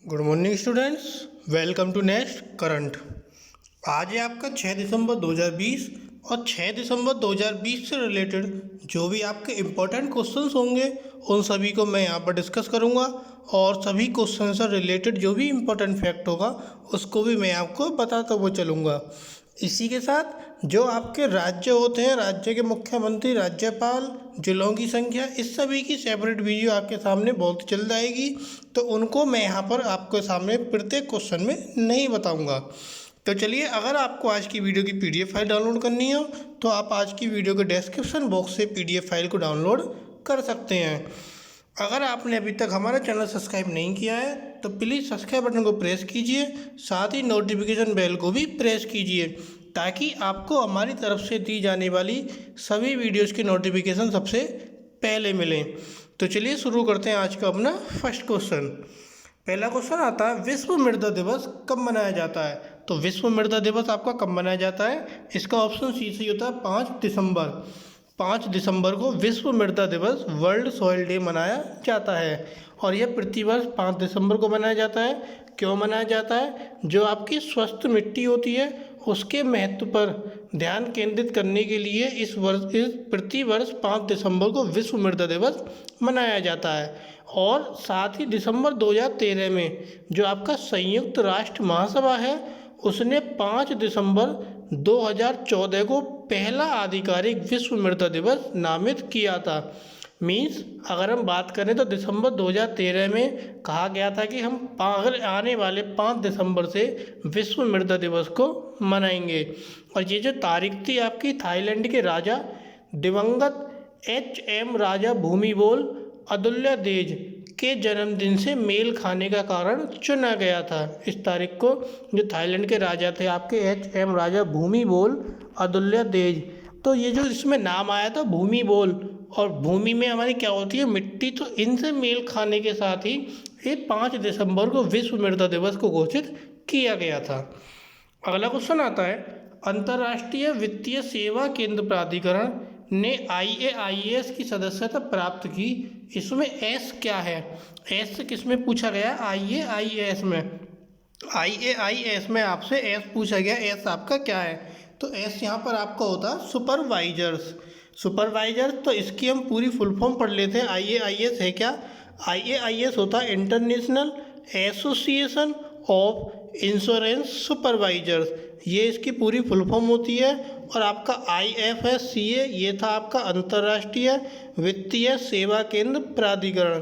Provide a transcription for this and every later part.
Good morning students, welcome to next current. आज है आपका 6 दिसंबर 2020 और 6 दिसंबर 2020 से रिलेटेड जो भी आपके इम्पोर्टेंट क्वेश्चंस होंगे उन सभी को मैं यहाँ पर डिस्कस करूँगा और सभी क्वेश्चन से रिलेटेड जो भी इम्पोर्टेंट फैक्ट होगा उसको भी मैं आपको बताता हुआ चलूँगा। इसी के साथ जो आपके राज्य होते हैं, राज्य के मुख्यमंत्री, राज्यपाल, जिलों की संख्या, इस सभी की सेपरेट वीडियो आपके सामने बहुत जल्द आएगी, तो उनको मैं यहाँ पर आपके सामने प्रत्येक क्वेश्चन में नहीं बताऊँगा। तो चलिए, अगर आपको आज की वीडियो की पीडीएफ फाइल डाउनलोड करनी हो तो आप आज की वीडियो के डिस्क्रिप्शन बॉक्स से पीडीएफ फाइल को डाउनलोड कर सकते हैं। अगर आपने अभी तक हमारा चैनल सब्सक्राइब नहीं किया है तो प्लीज़ सब्सक्राइब बटन को प्रेस कीजिए, साथ ही नोटिफिकेशन बेल को भी प्रेस कीजिए ताकि आपको हमारी तरफ से दी जाने वाली सभी वीडियोज़ की नोटिफिकेशन सबसे पहले मिलें। तो चलिए शुरू करते हैं आज का अपना फर्स्ट क्वेश्चन। पहला क्वेश्चन आता है, विश्व मृदा दिवस कब मनाया जाता है? तो विश्व मृदा दिवस आपका कब मनाया जाता है? इसका ऑप्शन सी सही होता है 5 दिसंबर। 5 दिसंबर को विश्व मृदा दिवस, वर्ल्ड सॉइल डे मनाया जाता है और यह प्रतिवर्ष 5 दिसंबर को मनाया जाता है। क्यों मनाया जाता है? जो आपकी स्वस्थ मिट्टी होती है उसके महत्व पर ध्यान केंद्रित करने के लिए इस प्रतिवर्ष 5 दिसंबर को विश्व मृदा दिवस मनाया जाता है। और साथ ही दिसंबर 2013 में जो आपका संयुक्त राष्ट्र महासभा है उसने 5 दिसंबर 2014 को पहला आधिकारिक विश्व मृदा दिवस नामित किया था। मीन्स अगर हम बात करें तो दिसंबर 2013 में कहा गया था कि हम अगर आने वाले 5 दिसंबर से विश्व मृदा दिवस को मनाएंगे। और ये जो तारीख थी आपकी थाईलैंड के राजा दिवंगत HM राजा भूमिबोल अदुल्यदेज के जन्मदिन से मेल खाने का कारण चुना गया था। इस तारीख को जो थाईलैंड के राजा थे आपके HM राजा भूमिबोल अदुल्यदेज, तो ये जो इसमें नाम आया था भूमिबोल, और भूमि में हमारी क्या होती है, मिट्टी, तो इनसे मेल खाने के साथ ही ये 5 दिसंबर को विश्व मृदा दिवस को घोषित किया गया था। अगला क्वेश्चन आता है, अंतर्राष्ट्रीय वित्तीय सेवा केंद्र प्राधिकरण ने IAIS की सदस्यता प्राप्त की। इसमें एस क्या है? एस से किस में पूछा गया? IAIS में। IAIS में आपसे एस पूछा गया। एस आपका क्या है? तो एस यहाँ पर आपका होता है सुपरवाइजर्स। सुपरवाइजर, तो इसकी हम पूरी फुल फॉर्म पढ़ लेते हैं। IAIS है क्या? IAIS होता है international association of insurance supervisors, ये इसकी पूरी फुल फॉर्म होती है। और आपका IFSCA ये था आपका अंतर्राष्ट्रीय वित्तीय सेवा केंद्र प्राधिकरण।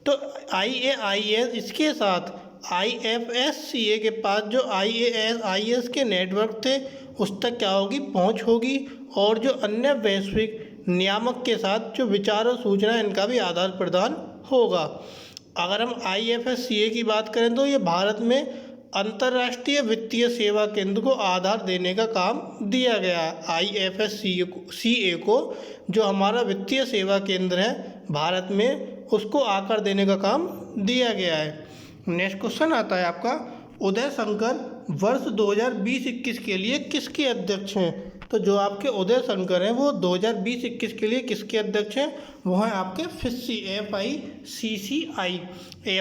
तो IAIS इसके साथ IFSCA के पास जो IAIS के नेटवर्क थे उस तक क्या होगी, पहुंच होगी। और जो अन्य वैश्विक नियामक के साथ जो विचार और सूचना इनका भी आदान प्रदान होगा। अगर हम IFSCA की बात करें तो ये भारत में अंतर्राष्ट्रीय वित्तीय सेवा केंद्र को आधार देने का काम दिया गया है। IFSCA को जो हमारा वित्तीय सेवा केंद्र है भारत में, उसको आकार देने का काम दिया गया है। नेक्स्ट क्वेश्चन आता है आपका, उदय शंकर वर्ष 2020-21 के लिए किसके अध्यक्ष हैं? तो जो आपके उदय शंकर हैं वो 2020-21 के लिए किसके अध्यक्ष हैं? वो हैं आपके FICCI।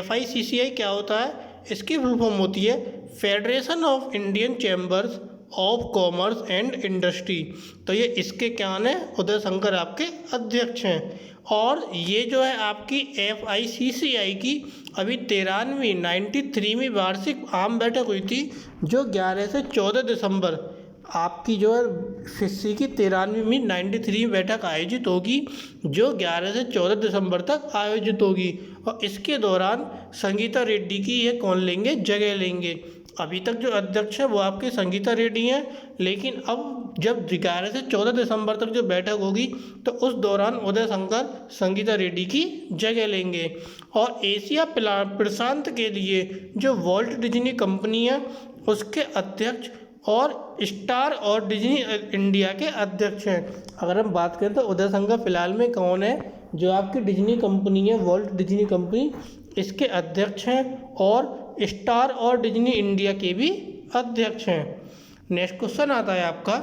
FICCI क्या होता है? इसकी फुल फॉर्म होती है federation of Indian chambers of commerce and industry. तो ये इसके क्या हैं? उदय शंकर आपके अध्यक्ष हैं। और ये जो है आपकी FICCI की अभी 93वीं वार्षिक आम बैठक हुई थी जो 11 से 14 दिसंबर आपकी जो है FICCI की 93वीं बैठक आयोजित होगी जो 11 से 14 दिसंबर तक आयोजित होगी। और इसके दौरान संगीता रेड्डी की ये कौन लेंगे, जगह लेंगे। अभी तक जो अध्यक्ष है वो आपके संगीता रेड्डी हैं, लेकिन अब जब 11 से 14 दिसंबर तक जो बैठक होगी तो उस दौरान उदय शंकर संगीता रेड्डी की जगह लेंगे। और एशिया प्रशांत के लिए जो वॉल्ट डिज्नी कंपनी है उसके अध्यक्ष और स्टार और डिज्नी इंडिया के अध्यक्ष हैं। अगर हम बात करें तो उदय शंकर फिलहाल में कौन है? जो आपकी डिज्नी कंपनी है, वॉल्ट डिज्नी कंपनी, इसके अध्यक्ष हैं और स्टार और डिज्नी इंडिया के भी अध्यक्ष हैं। नेक्स्ट क्वेश्चन आता है आपका,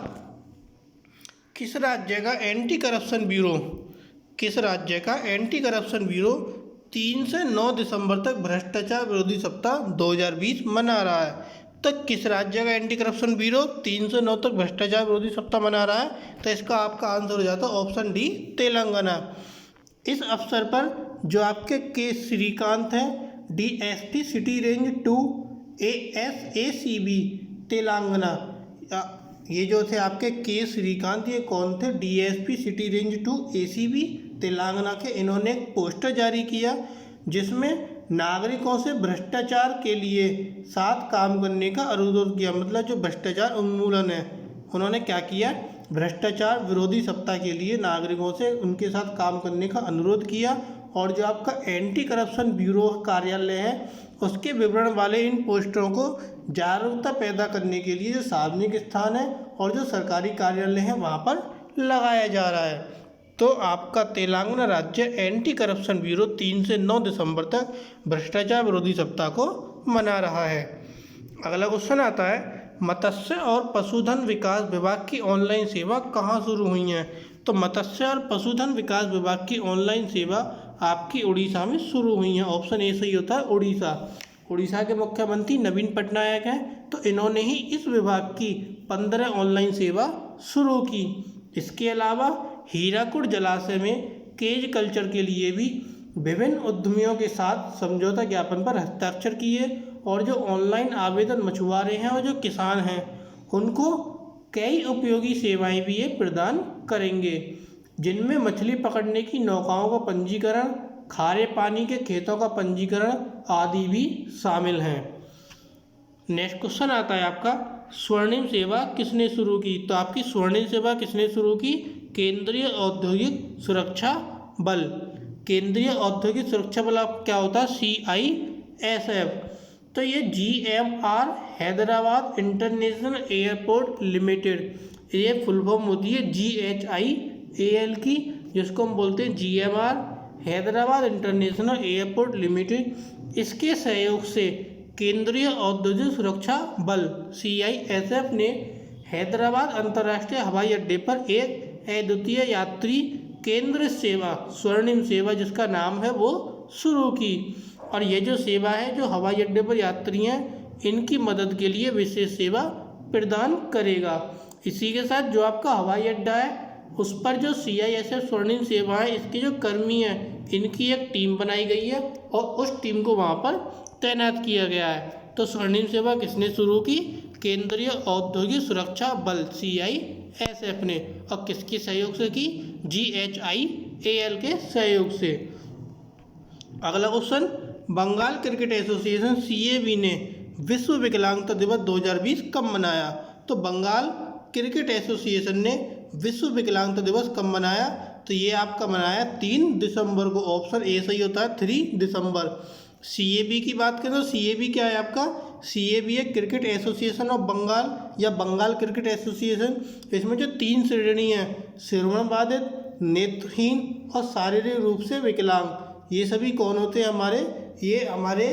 किस राज्य का एंटी करप्शन ब्यूरो 3 से 9 दिसंबर तक भ्रष्टाचार विरोधी सप्ताह 2020 मना रहा है। तो किस राज्य का एंटी करप्शन ब्यूरो 3 से 9 तक भ्रष्टाचार विरोधी सप्ताह मना रहा है? तो इसका आपका आंसर हो जाता है ऑप्शन डी, तेलंगाना। इस अवसर पर जो आपके के श्रीकांत हैं, DSP city range 2 ASACB Telangana, ये जो थे आपके के श्रीकांत, ये कौन थे? DSP city range 2 ACB Telangana के। इन्होंने एक पोस्टर जारी किया जिसमें नागरिकों से भ्रष्टाचार के लिए साथ काम करने का अनुरोध किया। मतलब जो भ्रष्टाचार उन्मूलन है, उन्होंने क्या किया? भ्रष्टाचार विरोधी सप्ताह के लिए नागरिकों से उनके साथ काम करने का अनुरोध किया। और जो आपका एंटी करप्शन ब्यूरो कार्यालय है, उसके विवरण वाले इन पोस्टरों को जागरूकता पैदा करने के लिए जो सार्वजनिक स्थान है और जो सरकारी कार्यालय हैं वहाँ पर लगाया जा रहा है। तो आपका तेलंगाना राज्य एंटी करप्शन ब्यूरो 3 से 9 दिसंबर तक भ्रष्टाचार विरोधी सप्ताह को मना रहा है। अगला क्वेश्चन आता है, मत्स्य और पशुधन विकास विभाग की ऑनलाइन सेवा कहाँ शुरू हुई हैं? तो मत्स्य और पशुधन विकास विभाग की ऑनलाइन सेवा आपकी उड़ीसा में शुरू हुई हैं। ऑप्शन ए सही होता है, उड़ीसा। उड़ीसा के मुख्यमंत्री नवीन पटनायक हैं, तो इन्होंने ही इस विभाग की 15 ऑनलाइन सेवा शुरू की। इसके अलावा हीराकुड जलाशय में केज कल्चर के लिए भी विभिन्न उद्यमियों के साथ समझौता ज्ञापन पर हस्ताक्षर किए। और जो ऑनलाइन आवेदन मछुआरे हैं और जो किसान हैं, उनको कई उपयोगी सेवाएं भी ये प्रदान करेंगे, जिनमें मछली पकड़ने की नौकाओं का पंजीकरण, खारे पानी के खेतों का पंजीकरण आदि भी शामिल हैं। नेक्स्ट क्वेश्चन आता है आपका, स्वर्णिम सेवा किसने शुरू की? तो आपकी स्वर्णिम सेवा किसने शुरू की? केंद्रीय औद्योगिक सुरक्षा बल। केंद्रीय औद्योगिक सुरक्षा बल आप क्या होता है? CISF। तो ये GMR Hyderabad international airport limited, ये फुल फॉर्म होती है GHIAL की, जिसको हम बोलते हैं GMR Hyderabad international airport limited. इसके सहयोग से केंद्रीय औद्योगिक सुरक्षा बल CISF ने हैदराबाद अंतर्राष्ट्रीय हवाई अड्डे पर एक अद्वितीय यात्री केंद्र सेवा, स्वर्णिम सेवा जिसका नाम है, वो शुरू की। और ये जो सेवा है, जो हवाई अड्डे पर यात्री हैं, इनकी मदद के लिए विशेष सेवा प्रदान करेगा। इसी के साथ जो आपका हवाई अड्डा है, उस पर जो CISF स्वर्णिम सेवा है, इसके जो कर्मी हैं, इनकी एक टीम बनाई गई है और उस टीम को वहाँ पर तैनात किया गया है। तो स्वर्णिम सेवा किसने शुरू की? केंद्रीय औद्योगिक सुरक्षा बल CISF ने। और किसके सहयोग से की? GHIAL के सहयोग से। अगला question, Bengal cricket association CAB ने विश्व विकलांगता दिवस 2020 कब मनाया? तो बंगाल क्रिकेट एसोसिएशन ने विश्व विकलांगता दिवस कब मनाया? तो ये आपका मनाया 3 दिसंबर को। ऑप्शन ए सही होता है, 3 दिसंबर। CAB की बात करें तो CAB क्या है आपका? CAB है क्रिकेट एसोसिएशन ऑफ बंगाल या बंगाल क्रिकेट एसोसिएशन। इसमें जो 3 श्रेणी हैं, श्रवणबाधित, नेत्रहीन और शारीरिक रूप से विकलांग, ये सभी कौन होते हैं हमारे? ये हमारे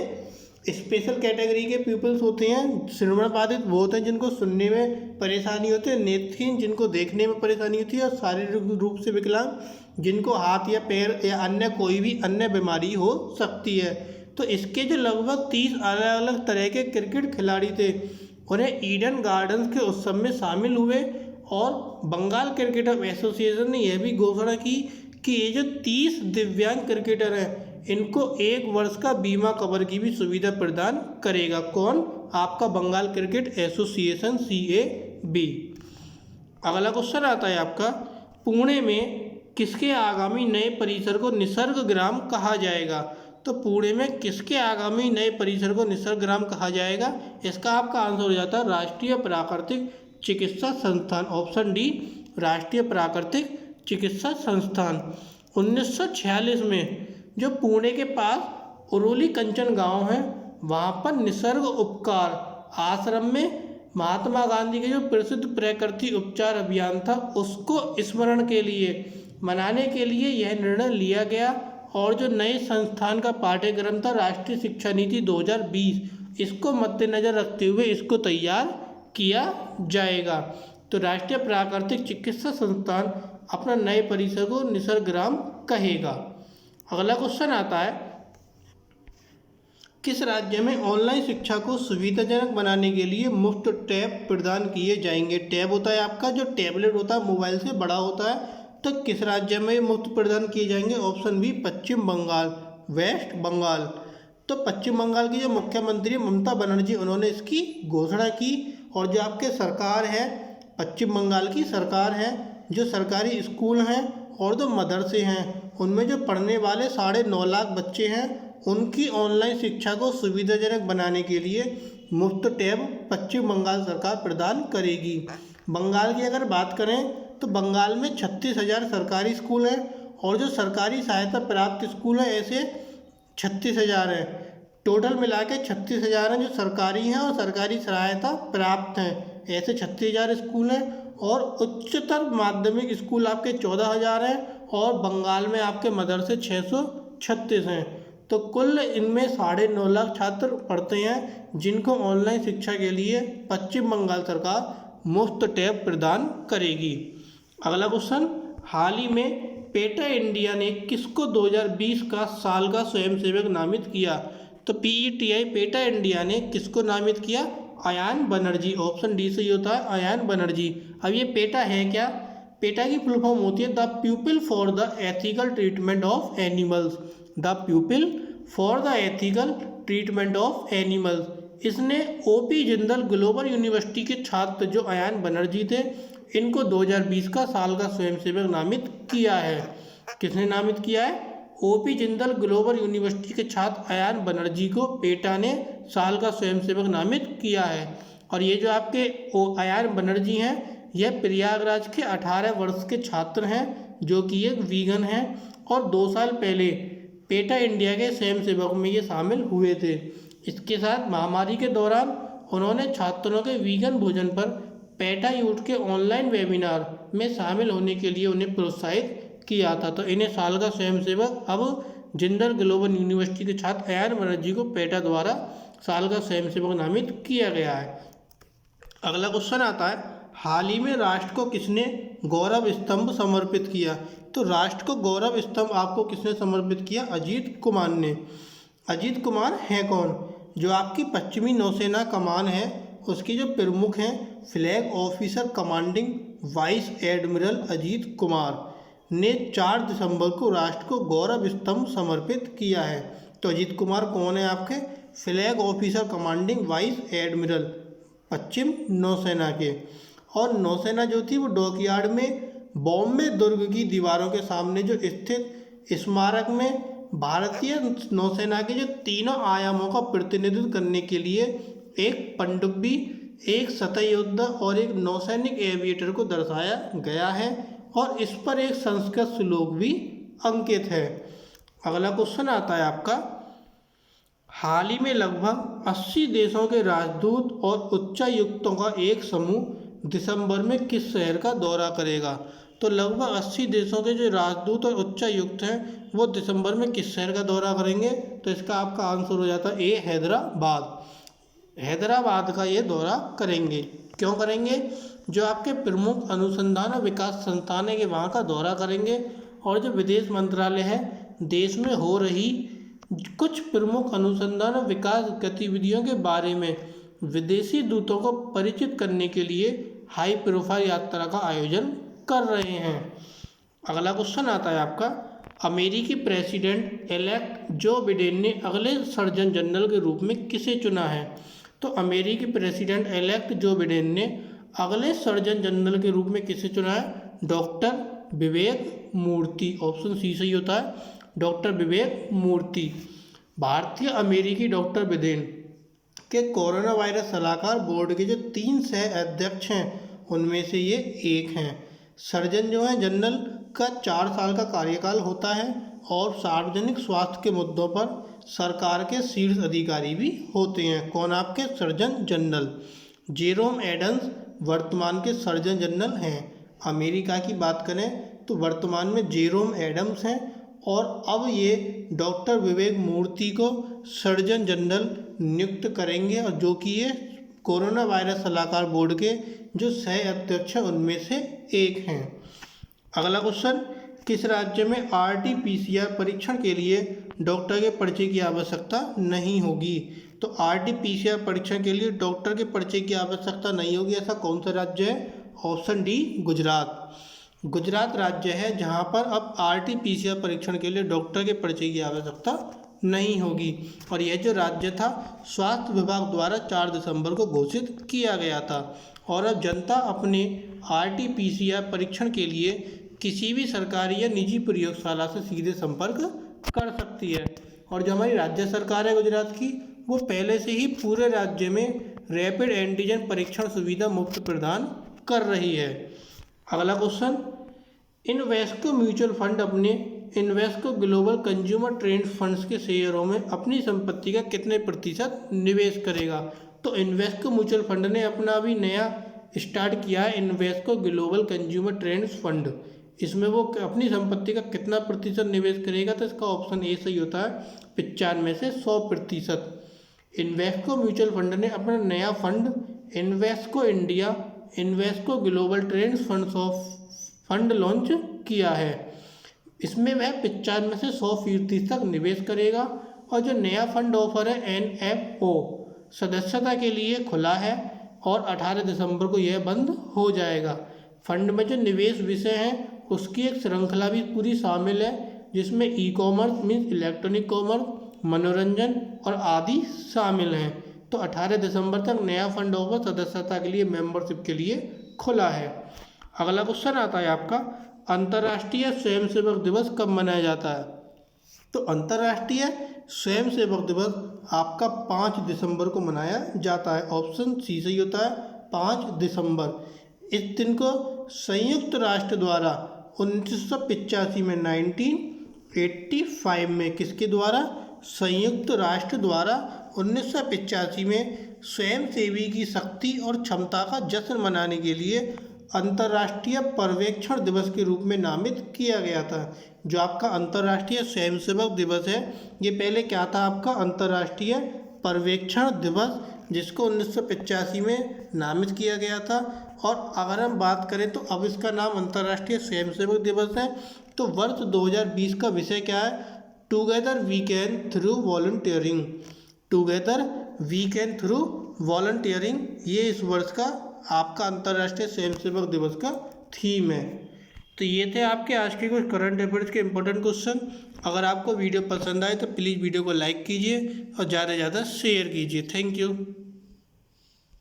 स्पेशल कैटेगरी के पीपल्स होते हैं। श्रवणबाधित वो होते हैं जिनको सुनने में परेशानी होती है, नेत्रहीन जिनको देखने में परेशानी होती है, और शारीरिक रूप से विकलांग जिनको हाथ या पैर या अन्य कोई भी अन्य बीमारी हो सकती है। तो इसके जो लगभग 30 अलग अलग तरह के क्रिकेट खिलाड़ी थे, उन्हें ईडन गार्डन्स के उत्सव में शामिल हुए। और बंगाल क्रिकेट एसोसिएशन ने यह भी घोषणा की कि ये जो 30 दिव्यांग क्रिकेटर हैं, इनको 1 वर्ष का बीमा कवर की भी सुविधा प्रदान करेगा। कौन? आपका बंगाल क्रिकेट एसोसिएशन CAB। अगला क्वेश्चन आता है आपका, पुणे में किसके आगामी नए परिसर को निसर्ग ग्राम कहा जाएगा? तो पुणे में किसके आगामी नए परिसर को निसर्ग ग्राम कहा जाएगा? इसका आपका आंसर हो जाता है राष्ट्रीय प्राकृतिक चिकित्सा संस्थान। ऑप्शन डी, राष्ट्रीय प्राकृतिक चिकित्सा संस्थान। 1946 में जो पुणे के पास उरोली कंचन गांव है, वहाँ पर निसर्ग उपकार आश्रम में महात्मा गांधी के जो प्रसिद्ध प्रकृति उपचार अभियान था, उसको स्मरण के लिए मनाने के लिए यह निर्णय लिया गया। और जो नए संस्थान का पाठ्यक्रम था राष्ट्रीय शिक्षा नीति 2020, इसको मद्देनजर रखते हुए इसको तैयार किया जाएगा। तो राष्ट्रीय प्राकृतिक चिकित्सा संस्थान अपना नए परिसर को निसर्ग ग्राम कहेगा। अगला क्वेश्चन आता है, किस राज्य में ऑनलाइन शिक्षा को सुविधाजनक बनाने के लिए मुफ्त टैब प्रदान किए जाएंगे? टैब होता है आपका जो टैबलेट होता है, मोबाइल से बड़ा होता है। तो किस राज्य में मुफ्त प्रदान किए जाएंगे? ऑप्शन बी पश्चिम बंगाल, वेस्ट बंगाल। तो पश्चिम बंगाल की जो मुख्यमंत्री ममता बनर्जी, उन्होंने इसकी घोषणा की। और जो आपके सरकार है, पश्चिम बंगाल की सरकार है, जो सरकारी स्कूल हैं और जो मदरसे हैं, उनमें जो पढ़ने वाले 9.5 लाख बच्चे हैं, उनकी ऑनलाइन शिक्षा को सुविधाजनक बनाने के लिए मुफ्त टैब पश्चिम बंगाल सरकार प्रदान करेगी। बंगाल की अगर बात करें तो बंगाल में 36,000 सरकारी स्कूल हैं और जो सरकारी सहायता प्राप्त स्कूल हैं ऐसे 36,000 हैं। टोटल मिला के 36,000 हैं जो सरकारी हैं और सरकारी सहायता प्राप्त हैं, ऐसे 36,000 स्कूल हैं। और उच्चतर माध्यमिक स्कूल आपके 14,000 हैं और बंगाल में आपके मदरसे 636 हैं। तो कुल इनमें 9.5 लाख छात्र पढ़ते हैं जिनको ऑनलाइन शिक्षा के लिए पश्चिम बंगाल सरकार मुफ्त टैब प्रदान करेगी। अगला क्वेश्चन, हाल ही में पेटा इंडिया ने किसको 2020 का साल का स्वयंसेवक नामित किया? तो PETI पेटा इंडिया ने किसको नामित किया? अयान बनर्जी। ऑप्शन डी सही होता है, अयान बनर्जी। अब ये पेटा है क्या? पेटा की फुल फॉर्म होती है the people for the ethical treatment of animals. The people for the ethical treatment of animals. इसने OP जिंदल ग्लोबल यूनिवर्सिटी के छात्र जो अयान बनर्जी थे, इनको 2020 का साल का स्वयंसेवक नामित किया है। किसने नामित किया है? OP जिंदल ग्लोबल यूनिवर्सिटी के छात्र अयान बनर्जी को पेटा ने साल का स्वयंसेवक नामित किया है। और ये जो आपके अयान बनर्जी हैं, यह प्रयागराज के 18 वर्ष के छात्र हैं जो कि एक वीगन हैं और 2 साल पहले पेटा इंडिया के स्वयंसेवकों में ये शामिल हुए थे। इसके साथ महामारी के दौरान उन्होंने छात्रों के वीगन भोजन पर पेटा यूथ के ऑनलाइन वेबिनार में शामिल होने के लिए उन्हें प्रोत्साहित किया था। तो इन्हें साल का स्वयंसेवक अब जिंदल ग्लोबल यूनिवर्सिटी के छात्र अयान बनर्जी को पेटा द्वारा साल का स्वयंसेवक नामित किया गया है। अगला क्वेश्चन आता है, हाल ही में राष्ट्र को किसने गौरव स्तंभ समर्पित किया? तो राष्ट्र को गौरव स्तंभ आपको किसने समर्पित किया? अजीत कुमार ने। अजीत कुमार हैं कौन? जो आपकी पश्चिमी नौसेना कमान है उसके जो प्रमुख हैं flag officer commanding vice admiral Ajit Kumar ने 4 दिसंबर को राष्ट्र को गौरव स्तंभ समर्पित किया है। तो अजीत कुमार कौन है? आपके flag officer commanding vice admiral पश्चिम नौसेना के। और नौसेना जो थी वो डॉकयार्ड में बॉम्बे दुर्ग की दीवारों के सामने जो स्थित स्मारक में भारतीय नौसेना के जो 3 आयामों का प्रतिनिधित्व करने के लिए एक पनडुब्बी, एक सतही योद्धा और एक नौसैनिक एविएटर को दर्शाया गया है और इस पर एक संस्कृत श्लोक भी अंकित है। अगला क्वेश्चन आता है आपका, हाल ही में लगभग 80 देशों के राजदूत और उच्चायुक्तों का एक समूह दिसंबर में किस शहर का दौरा करेगा? तो लगभग 80 देशों के जो राजदूत और उच्चायुक्त हैं वो दिसंबर में किस शहर का दौरा करेंगे? तो इसका आपका आंसर हो जाता है ए, हैदराबाद। हैदराबाद का ये दौरा करेंगे। क्यों करेंगे? जो आपके प्रमुख अनुसंधान और विकास संस्थान है कि वहाँ का दौरा करेंगे। और जो विदेश मंत्रालय है, देश में हो रही कुछ प्रमुख अनुसंधान और विकास गतिविधियों के बारे में विदेशी दूतों को परिचित करने के लिए हाई प्रोफाइल यात्रा का आयोजन कर रहे हैं। अगला क्वेश्चन आता है आपका, अमेरिकी प्रेसिडेंट इलेक्ट जो बिडेन ने अगले सर्जन जनरल के रूप में किसे चुना है? तो अमेरिकी प्रेसिडेंट इलेक्ट जो बिडेन ने अगले सर्जन जनरल के रूप में किसे चुना है? डॉक्टर विवेक मूर्ति। ऑप्शन सी सही होता है, डॉक्टर विवेक मूर्ति। भारतीय अमेरिकी डॉक्टर बिडेन के कोरोना वायरस सलाहकार बोर्ड के जो 3 सह अध्यक्ष हैं उनमें से ये एक हैं। सर्जन जो है जनरल का 4 साल का कार्यकाल होता है और सार्वजनिक स्वास्थ्य के मुद्दों पर सरकार के शीर्ष अधिकारी भी होते हैं। कौन? आपके सर्जन जनरल। जेरोम एडम्स वर्तमान के सर्जन जनरल हैं। अमेरिका की बात करें तो वर्तमान में जेरोम एडम्स हैं और अब ये डॉक्टर विवेक मूर्ति को सर्जन जनरल नियुक्त करेंगे और जो कि ये कोरोना वायरस सलाहकार बोर्ड के जो सह अध्यक्ष हैं उनमें से एक हैं। अगला क्वेश्चन, किस राज्य में RT-PCR परीक्षण के लिए डॉक्टर के पर्चे की आवश्यकता नहीं होगी? तो RT-PCR परीक्षण के लिए डॉक्टर के पर्चे की आवश्यकता नहीं होगी, ऐसा कौन सा राज्य है? Option D Gujarat. गुजरात राज्य है जहां पर अब RT-PCR परीक्षण के लिए डॉक्टर के पर्चे की आवश्यकता नहीं होगी। और यह जो राज्य था स्वास्थ्य विभाग द्वारा 4 दिसंबर को घोषित किया गया था। और अब जनता अपने RT-PCR परीक्षण के लिए किसी भी सरकारी या निजी प्रयोगशाला से सीधे संपर्क कर सकती है। और जो हमारी राज्य सरकार है गुजरात की, वो पहले से ही पूरे राज्य में रैपिड एंटीजन परीक्षण सुविधा मुफ्त प्रदान कर रही है। अगला क्वेश्चन, इन्वेस्को म्यूचुअल फंड अपने Invesco global consumer trend funds के शेयरों में अपनी संपत्ति का कितने प्रतिशत निवेश करेगा? तो इन्वेस्को म्यूचुअल फंड ने अपना अभी नया स्टार्ट किया है Invesco global consumer trends fund. इसमें वो अपनी संपत्ति का कितना प्रतिशत निवेश करेगा? तो इसका ऑप्शन ए सही होता है, 95 से 100%। इन्वेस्को म्यूचुअल फंड ने अपना नया fund Invesco India Invesco global trends funds of fund launch किया है। इसमें वह 95 से 100% तक निवेश करेगा। और जो नया फंड ऑफर है NFO सदस्यता के लिए खुला है और 18 दिसंबर को यह बंद हो जाएगा। फंड में जो निवेश विषय हैं उसकी एक श्रृंखला भी पूरी शामिल है, जिसमें ई-कॉमर्स मीन्स इलेक्ट्रॉनिक कॉमर्स, मनोरंजन और आदि शामिल हैं। तो 18 दिसंबर तक नया फंड ऑफर सदस्यता के लिए मेंबरशिप के लिए खुला है। अगला क्वेश्चन आता है आपका, अंतर्राष्ट्रीय स्वयंसेवक दिवस कब मनाया जाता है? तो अंतर्राष्ट्रीय स्वयंसेवक दिवस आपका 5 दिसंबर को मनाया जाता है। ऑप्शन सी सही होता है, 5 दिसंबर। इस दिन को संयुक्त राष्ट्र द्वारा 1985 में 1985 में किसके द्वारा? संयुक्त राष्ट्र द्वारा 1985 में स्वयंसेवी की शक्ति और क्षमता का जश्न मनाने के लिए अंतर्राष्ट्रीय पर्यवेक्षण दिवस के रूप में नामित किया गया था। जो आपका अंतर्राष्ट्रीय स्वयंसेवक दिवस है, ये पहले क्या था आपका? अंतर्राष्ट्रीय पर्यवेक्षण दिवस, जिसको 1985 में नामित किया गया था। और अगर हम बात करें तो अब इसका नाम अंतर्राष्ट्रीय स्वयंसेवक दिवस है। तो वर्ष 2020 का विषय क्या है? Together we can through volunteering. Together we can through volunteering, ये इस वर्ष का आपका अंतर्राष्ट्रीय स्वयंसेवक दिवस का थीम है। तो ये थे आपके आज के कुछ करंट अफेयर्स के इंपॉर्टेंट क्वेश्चन। अगर आपको वीडियो पसंद आए तो प्लीज़ वीडियो को लाइक कीजिए और ज़्यादा से ज़्यादा शेयर कीजिए। Thank you.